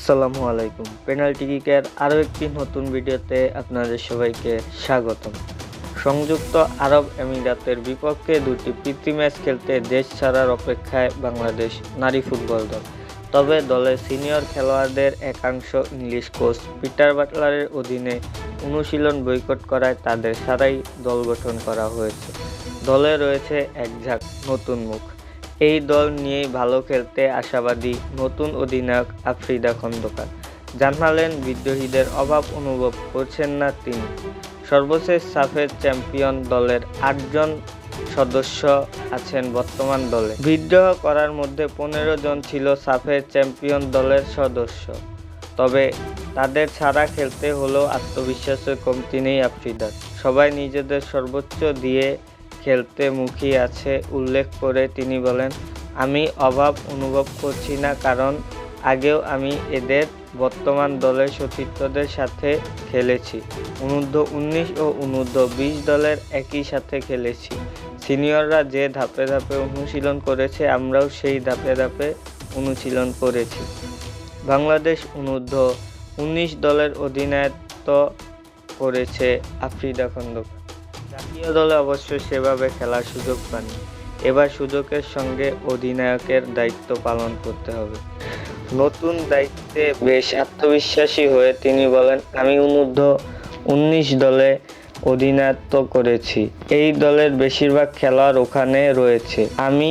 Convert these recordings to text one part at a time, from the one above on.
আসসালামু আলাইকুম। পেনাল্টি কিকের আরও একটি নতুন ভিডিওতে আপনাদের সবাইকে স্বাগতম। সংযুক্ত আরব আমিরাতের বিপক্ষে দুটি প্রীতি ম্যাচ খেলতে দেশ ছাড়ার অপেক্ষায় বাংলাদেশ নারী ফুটবল দল। তবে দলের সিনিয়র খেলোয়াড়দের একাংশ ইংলিশ কোচ পিটার বাটলারের অধীনে অনুশীলন বয়কট করায় তাদের ছাড়াই দল গঠন করা হয়েছে। দলে রয়েছে একঝাঁক নতুন মুখ। এই দল নিয়েই ভালো খেলতে আশাবাদী নতুন অধিনায়ক আফ্রিদা খন্দকার। জানালেন বিদ্রোহীদের অভাব অনুভব করছেন না তিনি। সর্বশেষ সাফের চ্যাম্পিয়ন দলের 8 জন সদস্য আছেন বর্তমান দলে। বিদ্রোহ করার মধ্যে 15 জন ছিল সাফের চ্যাম্পিয়ন দলের সদস্য। তবে তাদের ছাড়া খেলতে হলেও আত্মবিশ্বাসের কমতি নেই আফ্রিদার। সবাই নিজেদের সর্বোচ্চ দিয়ে খেলতে মুখী আছে উল্লেখ করে তিনি বলেন, আমি অভাব অনুভব করছি না, কারণ আগেও আমি এদের বর্তমান দলের সতীর্থদের সাথে খেলেছি। অনূর্ধ্ব-19 ও অনূর্ধ্ব-20 দলের একই সাথে খেলেছি। সিনিয়ররা যে ধাপে ধাপে অনুশীলন করেছে আমরাও সেই ধাপে ধাপে অনুশীলন করেছি। বাংলাদেশ অনূর্ধ্ব-19 দলের অধিনায়ত্ব করেছে আফ্রিদা খন্দকার। জাতীয় দলে অবশ্য সেভাবে খেলার সুযোগ পাননি। এবার সুযোগের সঙ্গে অধিনায়কের দায়িত্ব পালন করতে হবে। নতুন দায়িত্বে বেশ আত্মবিশ্বাসী হয়ে তিনি বলেন, আমি অনূর্ধ্ব-19 দলে অধিনায়ত্ব করেছি। এই দলের বেশিরভাগ খেলোয়াড় ওখানে রয়েছে। আমি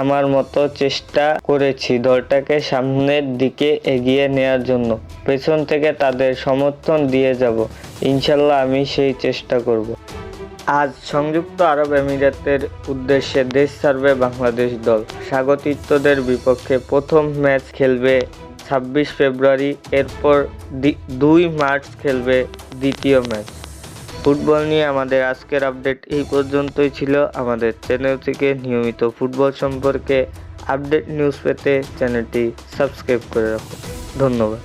আমার মতো চেষ্টা করেছি দলটাকে সামনের দিকে এগিয়ে নেয়ার জন্য। পেছন থেকে তাদের সমর্থন দিয়ে যাব। ইনশাল্লাহ আমি সেই চেষ্টা করব। আজ সংযুক্ত আরব আমিরাতের উদ্দেশ্যে দেশ ছাড়বে বাংলাদেশ দল। স্বাগতিকদের বিপক্ষে প্রথম ম্যাচ খেলবে 26 ফেব্রুয়ারি। এরপর 2 মার্চ খেলবে দ্বিতীয় ম্যাচ। ফুটবল নিয়ে আমাদের আজকের আপডেট এই পর্যন্তই ছিল। আমাদের চ্যানেল থেকে নিয়মিত ফুটবল সম্পর্কে আপডেট নিউজ পেতে চ্যানেলটি সাবস্ক্রাইব করে রাখুন। ধন্যবাদ।